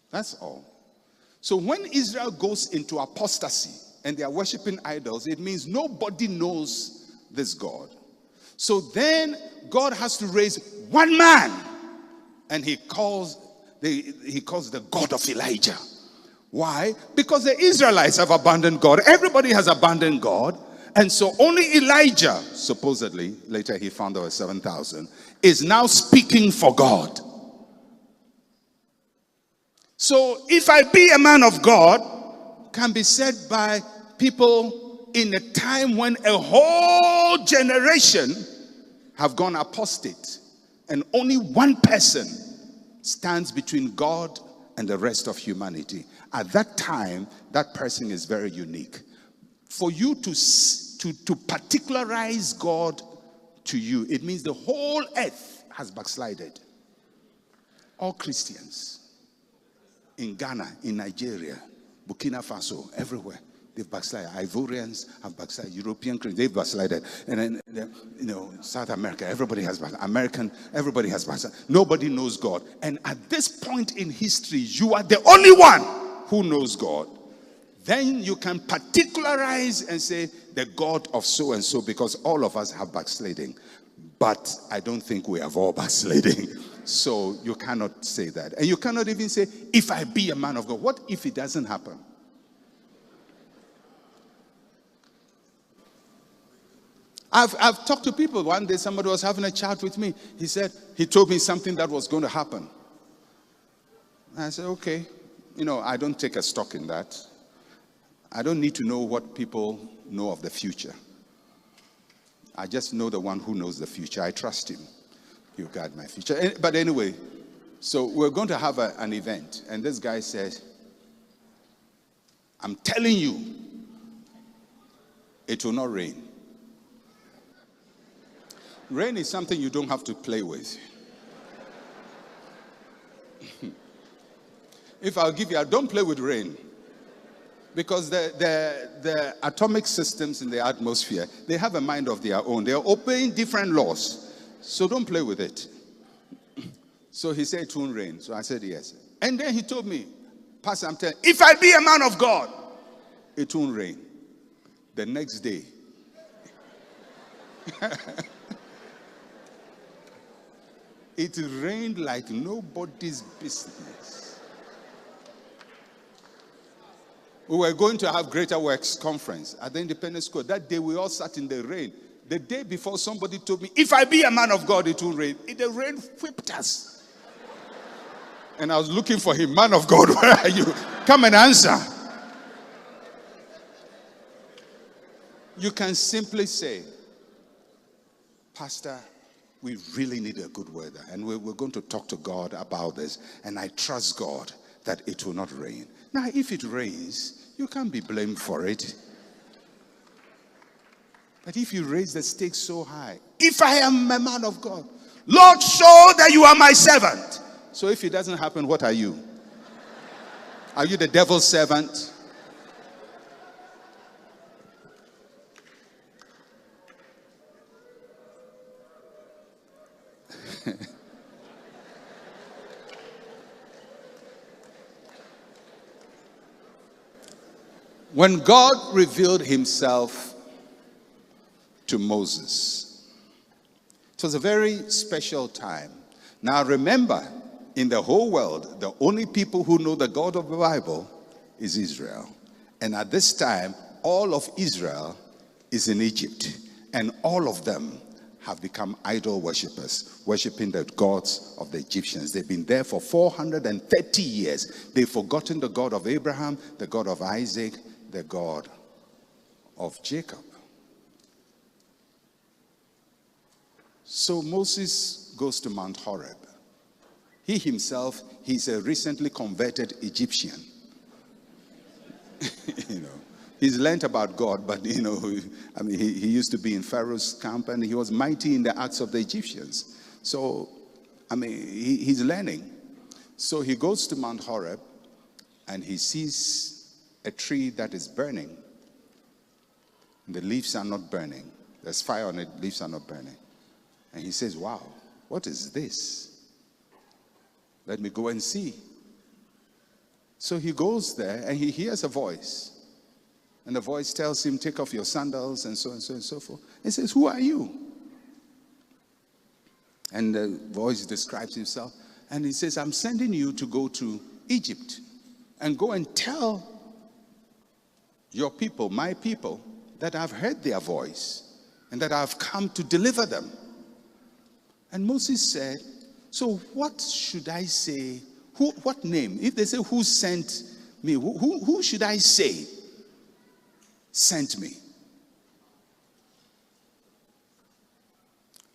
That's all. So when Israel goes into apostasy and they are worshiping idols, it means nobody knows this God. So then God has to raise one man, and he calls the God of Elijah. Why? Because the Israelites have abandoned God. Everybody has abandoned God. And so only Elijah, supposedly, later he found there were 7,000, is now speaking for God. So if I be a man of God, can be said by people in a time when a whole generation have gone apostate, and only one person stands between God and the rest of humanity. At that time, that person is very unique. For you to particularize God to you, it means the whole earth has backslided. All Christians in Ghana, in Nigeria, Burkina Faso, everywhere, they've backslided. Ivorians have backslided. European Christians, they've backslided. And then, South America, everybody has backslided. American, everybody has backslided. Nobody knows God. And at this point in history, you are the only one who knows God. Then you can particularize and say, the God of so and so, because all of us have backsliding. But I don't think we have all backsliding. So you cannot say that. And you cannot even say, if I be a man of God. What if it doesn't happen? I've talked to people. One day somebody was having a chat with me. He told me something that was going to happen. I said, okay. I don't take a stock in that. I don't need to know what people know of the future. I just know the one who knows the future. I trust him. He'll guide my future. But anyway, so we're going to have an event. And this guy said, I'm telling you, it will not rain. Rain is something you don't have to play with. If I'll give you, don't play with rain. Because the atomic systems in the atmosphere, they have a mind of their own. They are obeying different laws. So don't play with it. So he said it won't rain. So I said yes. And then he told me, Pastor, I'm telling you, if I be a man of God, it won't rain. The next day, it rained like nobody's business. We were going to have Greater Works Conference at the Independence School. That day we all sat in the rain. The day before, somebody told me, if I be a man of God, it will rain. The rain whipped us. And I was looking for him. Man of God, where are you? Come and answer. You can simply say, Pastor, we really need a good weather. And we're going to talk to God about this. And I trust God that it will not rain. Now, if it rains, you can't be blamed for it. But if you raise the stakes so high, if I am a man of God, Lord, show that you are my servant. So if it doesn't happen, what are you? Are you the devil's servant? When God revealed himself to Moses, it was a very special time. Now remember, in the whole world, the only people who know the God of the Bible is Israel. And at this time, all of Israel is in Egypt. And all of them have become idol worshippers, worshiping the gods of the Egyptians. They've been there for 430 years. They've forgotten the God of Abraham, the God of Isaac, the God of Jacob. So Moses goes to Mount Horeb. He himself, he's a recently converted Egyptian. He's learned about God, but he used to be in Pharaoh's camp and he was mighty in the acts of the Egyptians. So, he's learning. So he goes to Mount Horeb and he sees a tree that is burning. The leaves are not burning. There's fire on it, leaves are not burning. And he says, wow, what is this? Let me go and see. So he goes there and he hears a voice. And the voice tells him, take off your sandals and so and so and so forth. He says, who are you? And the voice describes himself. And he says, I'm sending you to go to Egypt and go and tell your people, my people, that I've heard their voice and that I've come to deliver them. And Moses said, so what should I say? What name? If they say, who sent me? Who should I say sent me?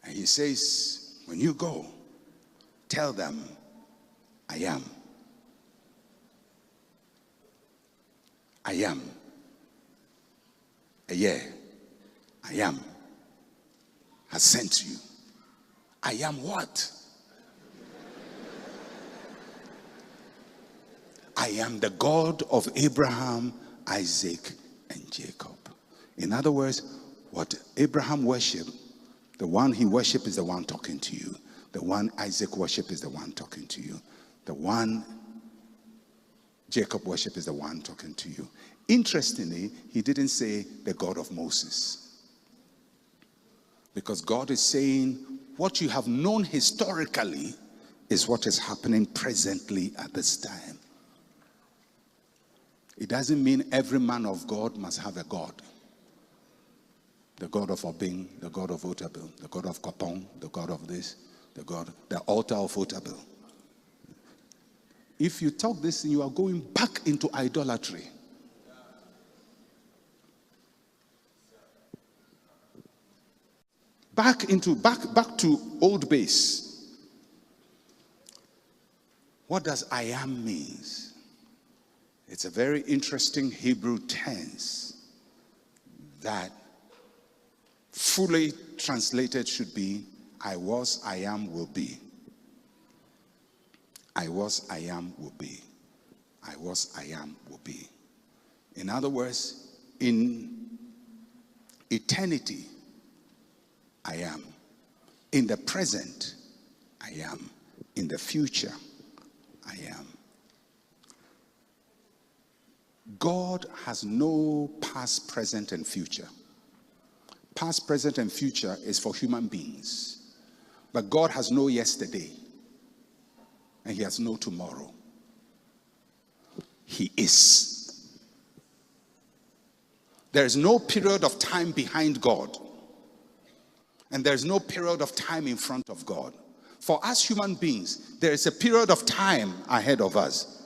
And he says, when you go, tell them, I am. I am. Yeah, I am. Has sent you. I am what? I am the God of Abraham, Isaac, and Jacob. In other words, what Abraham worshiped, the one he worshiped is the one talking to you. The one Isaac worshiped is the one talking to you. The one Jacob worshiped is the one talking to you. Interestingly, he didn't say the God of Moses. Because God is saying, what you have known historically is what is happening presently at this time. It doesn't mean every man of God must have a God. The God of Obing, the God of Otabil, the God of Kopong, the God of this, the altar of Otabil. If you talk this, you are going back into idolatry. Back to old base. What does I am means? It's a very interesting Hebrew tense that fully translated should be I was, I am, will be. I was, I am, will be. I was, I am, will be. In other words, in eternity, I am. In the present, I am. In the future, I am. God has no past, present, and future. Past, present, and future is for human beings. But God has no yesterday. And he has no tomorrow. He is. There is no period of time behind God. And there is no period of time in front of God. For us human beings, there is a period of time ahead of us.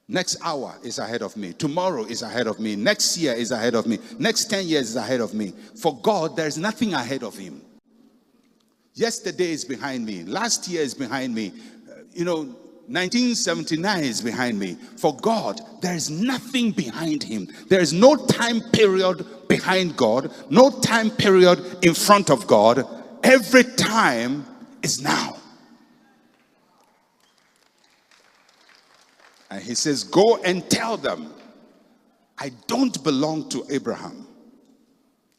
Next hour is ahead of me. Tomorrow is ahead of me. Next year is ahead of me. Next 10 years is ahead of me. For God, there is nothing ahead of him. Yesterday is behind me. Last year is behind me. 1979 is behind me. For God, there is nothing behind him. There is no time period behind God. No time period in front of God. Every time is now. And he says, go and tell them, I don't belong to Abraham.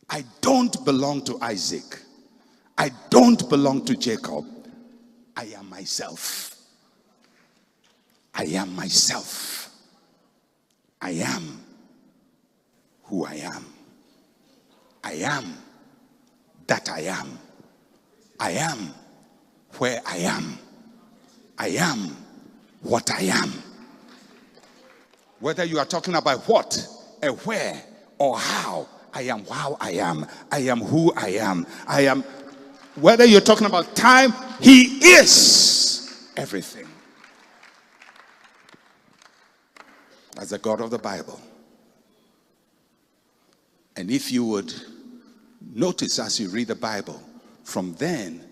I don't belong to Isaac. I don't belong to Jacob. I am myself. I am myself. I am who I am. I am that I am. I am where I am. I am what I am. Whether you are talking about what, a where, or how, I am how I am. I am who I am. I am. Whether you're talking about time, he is everything. That's the God of the Bible. And if you would notice as you read the Bible, from then,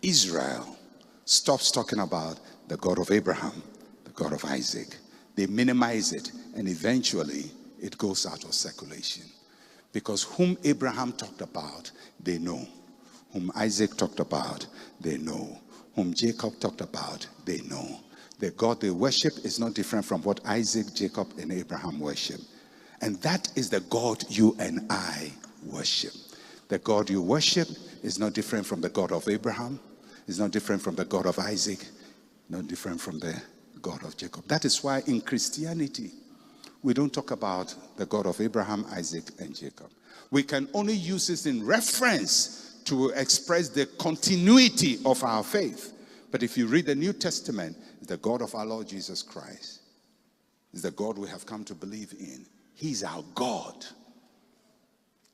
Israel stops talking about the God of Abraham, the God of Isaac. They minimize it, and eventually it goes out of circulation. Because whom Abraham talked about, they know. Whom Isaac talked about, they know. Whom Jacob talked about, they know. The God they worship is not different from what Isaac, Jacob, and Abraham worship. And that is the God you and I worship. The God you worship is not different from the God of Abraham. It's not different from the God of Isaac. Not different from the God of Jacob. That is why in Christianity, we don't talk about the God of Abraham, Isaac, and Jacob. We can only use this in reference to express the continuity of our faith. But if you read the New Testament, it's the God of our Lord Jesus Christ. It's the God we have come to believe in. He's our God.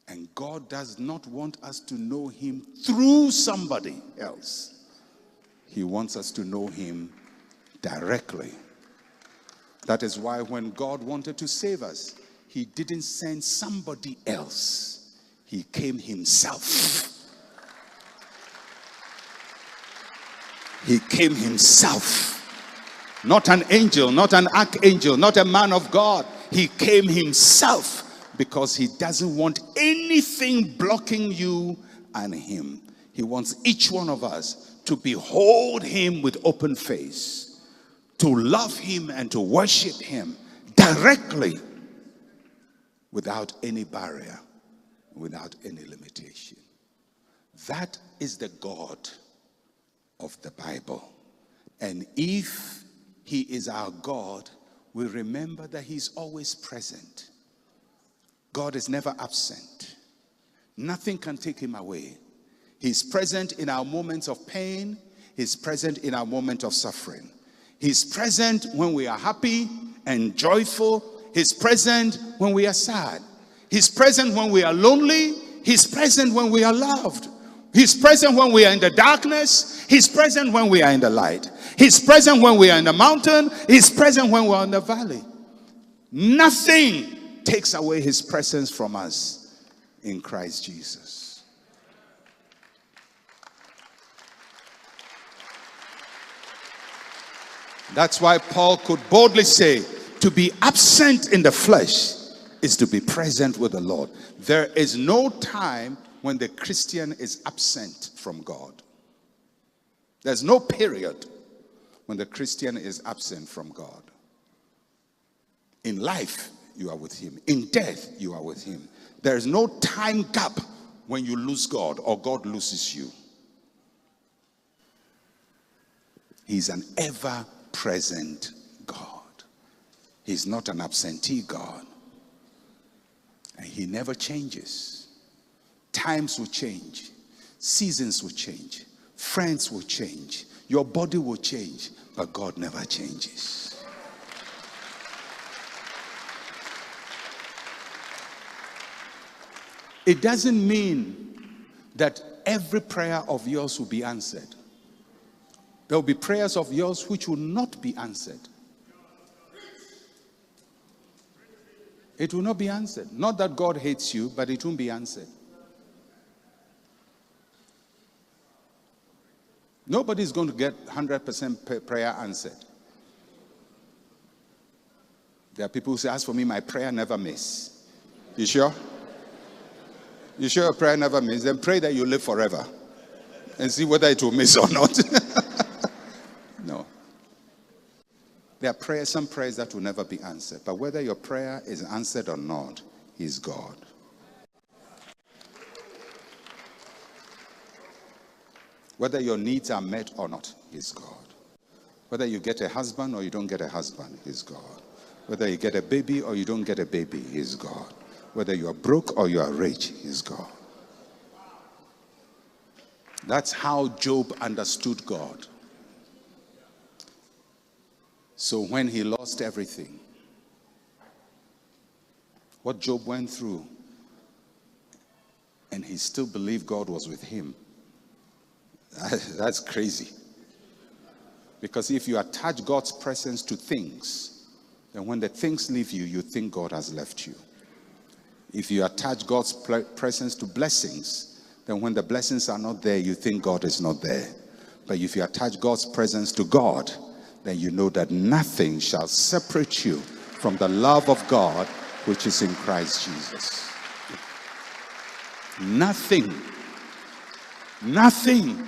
And God does not want us to know him through somebody else. He wants us to know him directly. That is why when God wanted to save us, he didn't send somebody else. He came himself. He came himself. Not an angel, not an archangel, not a man of God. He came himself because he doesn't want anything blocking you and him. He wants each one of us to behold him with open face, to love him and to worship him directly without any barrier, without any limitation. That is the God of the Bible. And if he is our God, we remember that he's always present. God is never absent. Nothing can take him away. He's present in our moments of pain. He's present in our moment of suffering. He's present when we are happy and joyful. He's present when we are sad. He's present when we are lonely. He's present when we are loved. He's present when we are in the darkness. He's present when we are in the light. He's present when we are in the mountain. He's present when we are in the valley. Nothing takes away his presence from us in Christ Jesus. That's why Paul could boldly say, to be absent in the flesh is to be present with the Lord. There is no time when the Christian is absent from God. There's no period when the Christian is absent from God. In life, you are with him. In death, you are with him. There is no time gap when you lose God or God loses you. He's an ever-present God. He's not an absentee God. And he never changes. Times will change. Seasons will change. Friends will change. Your body will change. But God never changes. It doesn't mean that every prayer of yours will be answered. There will be prayers of yours which will not be answered. It will not be answered. Not that God hates you, but it won't be answered. Nobody's going to get 100% prayer answered. There are people who say, as for me, my prayer never miss. You sure? You sure your prayer never miss? Then pray that you live forever and see whether it will miss or not. No. There are prayers, some prayers that will never be answered. But whether your prayer is answered or not, He's God. Whether your needs are met or not, He's God. Whether you get a husband or you don't get a husband, He's God. Whether you get a baby or you don't get a baby, He's God. Whether you are broke or you are rich, He's God. That's how Job understood God. So when he lost everything, what Job went through, and he still believed God was with him, that's crazy. Because if you attach God's presence to things, then when the things leave you, you think God has left you. If you attach God's presence to blessings, then when the blessings are not there, you think God is not there. But if you attach God's presence to God, then you know that nothing shall separate you from the love of God which is in Christ Jesus. Nothing. Nothing.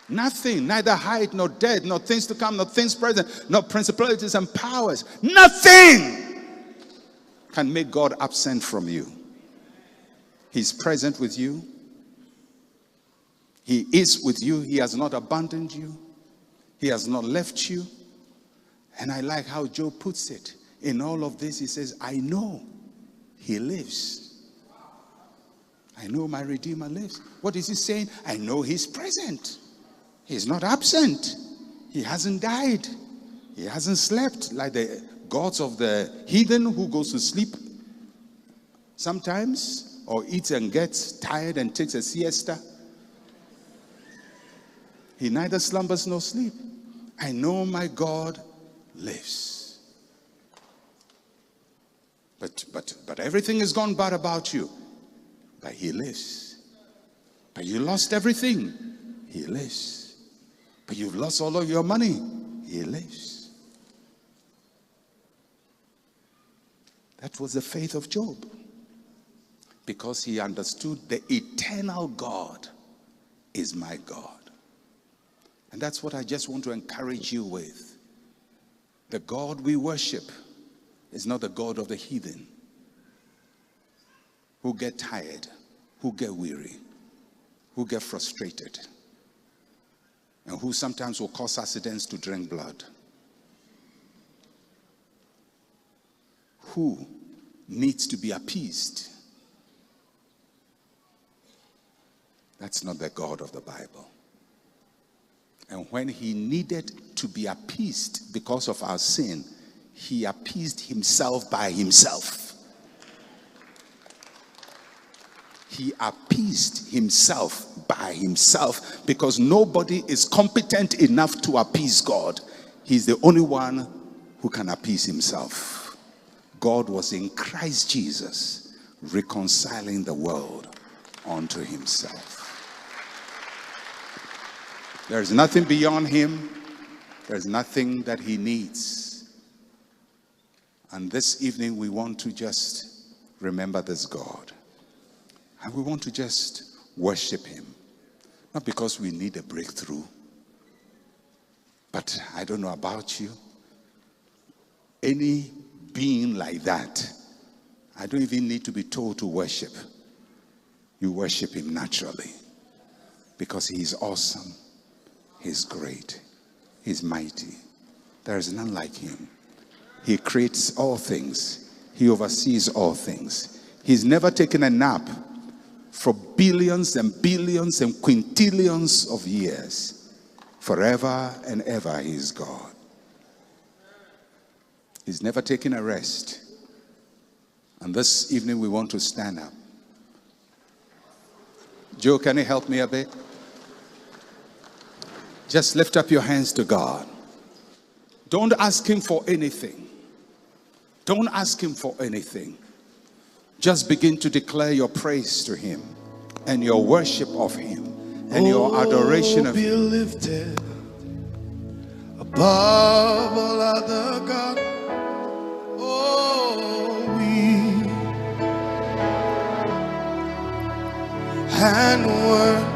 Nothing. Neither height, nor depth, nor things to come, nor things present, nor principalities and powers. Nothing can make God absent from you. He's present with you. He is with you. He has not abandoned you. He has not left you. And I like how Job puts it. In all of this, he says, I know He lives. I know my Redeemer lives. What is he saying? I know He's present. He's not absent. He hasn't died. He hasn't slept like the gods of the heathen who goes to sleep sometimes, or eats and gets tired and takes a siesta. He neither slumbers nor sleep. I know my God lives. But everything has gone bad about you. But He lives. But you lost everything. He lives. But you've lost all of your money. He lives. That was the faith of Job. Because he understood the eternal God is my God. And that's what I just want to encourage you with. The God we worship is not the God of the heathen, who get tired, who get weary, who get frustrated, and who sometimes will cause accidents to drink blood, who needs to be appeased. That's not the God of the Bible. And when He needed to be appeased because of our sin, He appeased Himself by Himself. He appeased Himself by Himself because nobody is competent enough to appease God. He's the only one who can appease Himself. God was in Christ Jesus reconciling the world unto Himself. There is nothing beyond Him. There is nothing that He needs. And this evening we want to just remember this God. And we want to just worship Him. Not because we need a breakthrough. But I don't know about you. Any being like that, I don't even need to be told to worship. You worship him naturally because he is awesome. He's great. He's mighty. There is none like him. He creates all things. He oversees all things. He's never taken a nap for billions and billions and quintillions of years. Forever and ever he is God. He's never taken a rest. And this evening we want to stand up. Joe, can you help me a bit? Just lift up your hands to God. Don't ask him for anything. Don't ask him for anything. Just begin to declare your praise to him and your worship of him and your adoration of him. Be lifted above all other gods. Oh, we and worship